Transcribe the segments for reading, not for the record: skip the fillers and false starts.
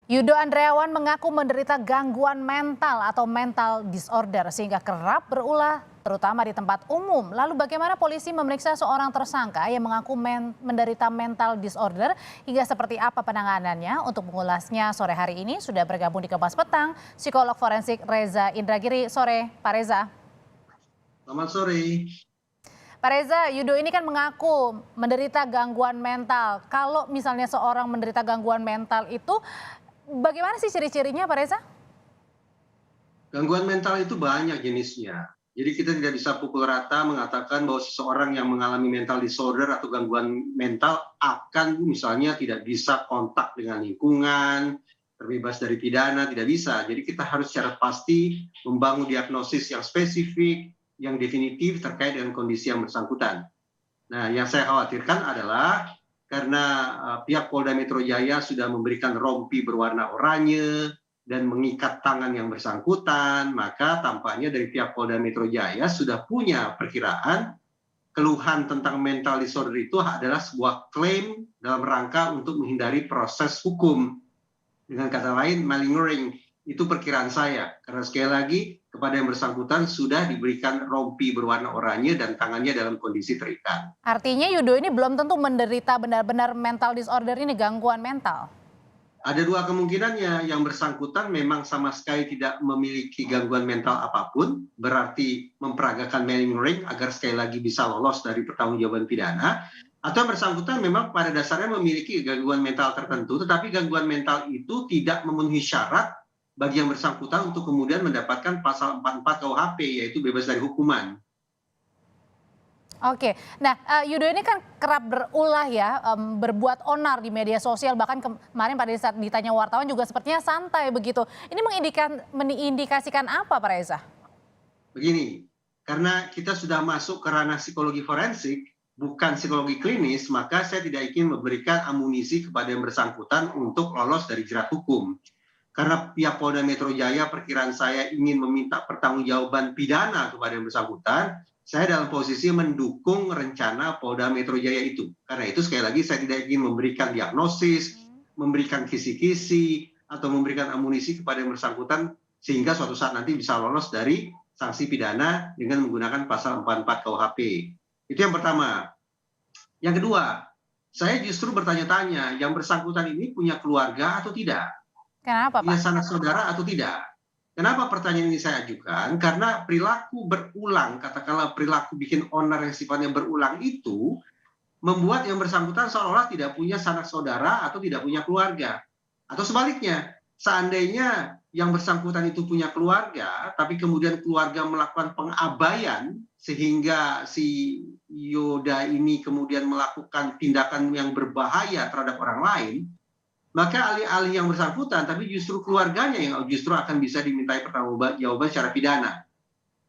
Yudo Andreawan mengaku menderita gangguan mental atau mental disorder sehingga kerap berulah terutama di tempat umum. Lalu bagaimana polisi memeriksa seorang tersangka yang mengaku menderita mental disorder hingga seperti apa penanganannya? Untuk mengulasnya sore hari ini sudah bergabung di Kompas Petang psikolog forensik Reza Indragiri. Sore Pak Reza. Selamat sore. Pak Reza, Yudo ini kan mengaku menderita gangguan mental. Kalau misalnya seorang menderita gangguan mental itu bagaimana sih ciri-cirinya Pak Reza? Gangguan mental itu banyak jenisnya. Jadi kita tidak bisa pukul rata mengatakan bahwa seseorang yang mengalami mental disorder atau gangguan mental akan misalnya tidak bisa kontak dengan lingkungan, terbebas dari pidana, tidak bisa. Jadi kita harus secara pasti membangun diagnosis yang spesifik, yang definitif terkait dengan kondisi yang bersangkutan. Nah, yang saya khawatirkan adalah karena pihak Polda Metro Jaya sudah memberikan rompi berwarna oranye dan mengikat tangan yang bersangkutan, maka tampaknya dari pihak Polda Metro Jaya sudah punya perkiraan keluhan tentang mental disorder itu adalah sebuah klaim dalam rangka untuk menghindari proses hukum. Dengan kata lain, malingering. Itu perkiraan saya, karena sekali lagi kepada yang bersangkutan sudah diberikan rompi berwarna oranye dan tangannya dalam kondisi terikat. Artinya Yudo ini belum tentu menderita benar-benar mental disorder ini, gangguan mental. Ada dua kemungkinannya, yang bersangkutan memang sama sekali tidak memiliki gangguan mental apapun, berarti memperagakan malingering agar sekali lagi bisa lolos dari pertanggungjawaban pidana, atau yang bersangkutan memang pada dasarnya memiliki gangguan mental tertentu, tetapi gangguan mental itu tidak memenuhi syarat bagi yang bersangkutan untuk kemudian mendapatkan pasal 44 KUHP, yaitu bebas dari hukuman. Oke, nah Yudo ini kan kerap berulah ya, berbuat onar di media sosial, bahkan kemarin pada saat ditanya wartawan juga sepertinya santai begitu. Ini mengindikasikan apa Pak Reza? Begini, karena kita sudah masuk ke ranah psikologi forensik, bukan psikologi klinis, maka saya tidak ingin memberikan amunisi kepada yang bersangkutan untuk lolos dari jerat hukum. Karena pihak Polda Metro Jaya perkiraan saya ingin meminta pertanggungjawaban pidana kepada yang bersangkutan, saya dalam posisi mendukung rencana Polda Metro Jaya itu. Karena itu sekali lagi saya tidak ingin memberikan diagnosis, memberikan kisi-kisi, atau memberikan amunisi kepada yang bersangkutan sehingga suatu saat nanti bisa lolos dari sanksi pidana dengan menggunakan pasal 44 KUHP. Itu yang pertama. Yang kedua, saya justru bertanya-tanya, yang bersangkutan ini punya keluarga atau tidak? Kenapa Punya Pak? sanak saudara atau tidak? Kenapa pertanyaan ini saya ajukan? Karena perilaku berulang, katakanlah perilaku bikin onar yang sifatnya berulang itu, membuat yang bersangkutan seolah-olah tidak punya sanak saudara atau tidak punya keluarga. Atau sebaliknya, seandainya yang bersangkutan itu punya keluarga, tapi kemudian keluarga melakukan pengabaian, sehingga si Yoda ini kemudian melakukan tindakan yang berbahaya terhadap orang lain, maka alih-alih yang bersangkutan, tapi justru keluarganya yang justru akan bisa dimintai pertanggungjawaban secara pidana.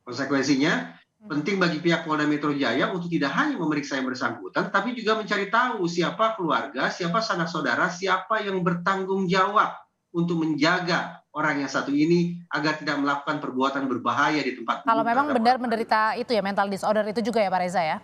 Konsekuensinya, penting bagi pihak Polda Metro Jaya untuk tidak hanya memeriksa yang bersangkutan, tapi juga mencari tahu siapa keluarga, siapa sanak saudara, siapa yang bertanggung jawab untuk menjaga orang yang satu ini agar tidak melakukan perbuatan berbahaya di tempat Kalau umum memang terhadap benar orang lain. menderita itu ya mental disorder itu juga ya Pak Reza ya?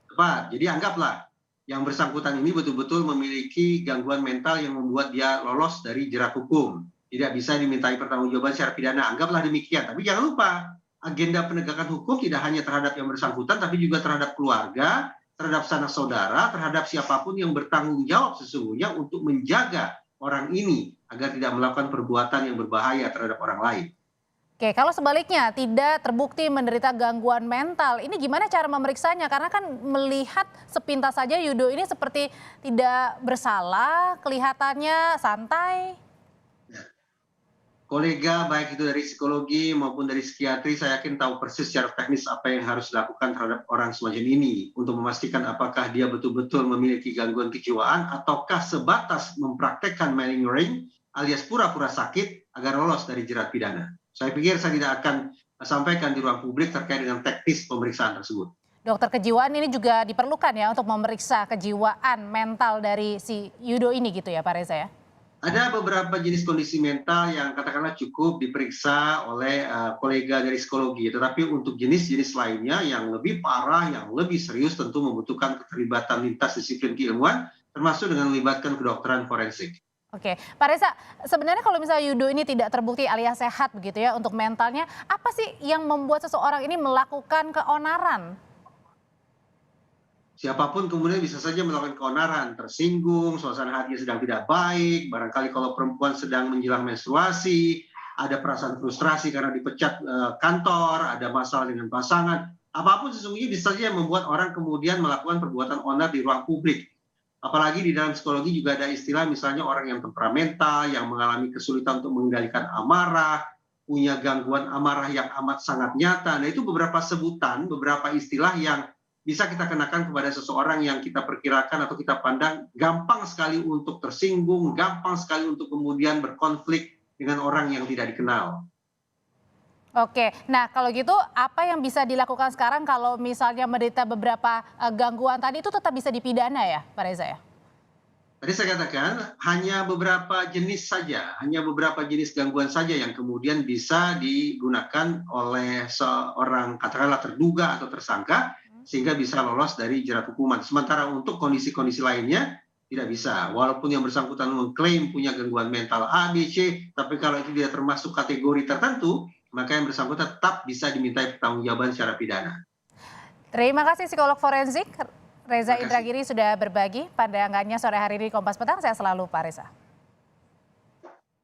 Tepat. Jadi anggaplah yang bersangkutan ini betul-betul memiliki gangguan mental yang membuat dia lolos dari jerat hukum. Tidak bisa dimintai pertanggungjawaban secara pidana. Anggaplah demikian. Tapi jangan lupa, agenda penegakan hukum tidak hanya terhadap yang bersangkutan, tapi juga terhadap keluarga, terhadap sanak saudara, terhadap siapapun yang bertanggung jawab sesungguhnya untuk menjaga orang ini agar tidak melakukan perbuatan yang berbahaya terhadap orang lain. Oke, kalau sebaliknya tidak terbukti menderita gangguan mental, ini gimana cara memeriksanya? Karena kan melihat sepintas saja Yudo ini seperti tidak bersalah, kelihatannya santai. Kolega baik itu dari psikologi maupun dari psikiatri, saya yakin tahu persis secara teknis apa yang harus dilakukan terhadap orang semacam ini untuk memastikan apakah dia betul-betul memiliki gangguan kejiwaan ataukah sebatas mempraktekkan malingering alias pura-pura sakit agar lolos dari jerat pidana. Saya pikir saya tidak akan sampaikan di ruang publik terkait dengan teknis pemeriksaan tersebut. Dokter kejiwaan ini juga diperlukan ya untuk memeriksa kejiwaan mental dari si Yudo ini gitu ya Pak Reza ya? Ada beberapa jenis kondisi mental yang katakanlah cukup diperiksa oleh kolega dari psikologi, tetapi untuk jenis-jenis lainnya yang lebih parah, yang lebih serius tentu membutuhkan keterlibatan lintas disiplin keilmuan, termasuk dengan melibatkan kedokteran forensik. Oke, Pak Reza, sebenarnya kalau misalnya Yudo ini tidak terbukti alias sehat begitu ya untuk mentalnya, apa sih yang membuat seseorang ini melakukan keonaran? Siapapun kemudian bisa saja melakukan keonaran, tersinggung, suasana hatinya sedang tidak baik, barangkali kalau perempuan sedang menjelang menstruasi, ada perasaan frustrasi karena dipecat kantor, ada masalah dengan pasangan, apapun sesungguhnya bisa saja membuat orang kemudian melakukan perbuatan onar di ruang publik. Apalagi di dalam psikologi juga ada istilah misalnya orang yang temperamental, yang mengalami kesulitan untuk mengendalikan amarah, punya gangguan amarah yang amat sangat nyata. Nah itu beberapa sebutan, beberapa istilah yang bisa kita kenakan kepada seseorang yang kita perkirakan atau kita pandang gampang sekali untuk tersinggung, gampang sekali untuk kemudian berkonflik dengan orang yang tidak dikenal. Oke, nah kalau gitu apa yang bisa dilakukan sekarang kalau misalnya menderita beberapa gangguan tadi itu tetap bisa dipidana ya, Pak Reza ya? Tadi saya katakan hanya beberapa jenis saja, hanya beberapa jenis gangguan saja yang kemudian bisa digunakan oleh seorang katakanlah terduga atau tersangka sehingga bisa lolos dari jerat hukuman. Sementara untuk kondisi-kondisi lainnya tidak bisa. Walaupun yang bersangkutan mengklaim punya gangguan mental A, B, C, tapi kalau itu tidak termasuk kategori tertentu, maka yang bersangkutan tetap bisa dimintai pertanggungjawaban secara pidana. Terima kasih psikolog forensik Reza Terima kasih. Indragiri sudah berbagi pandangannya sore hari ini di Kompas Petang. Saya selalu Pak Reza.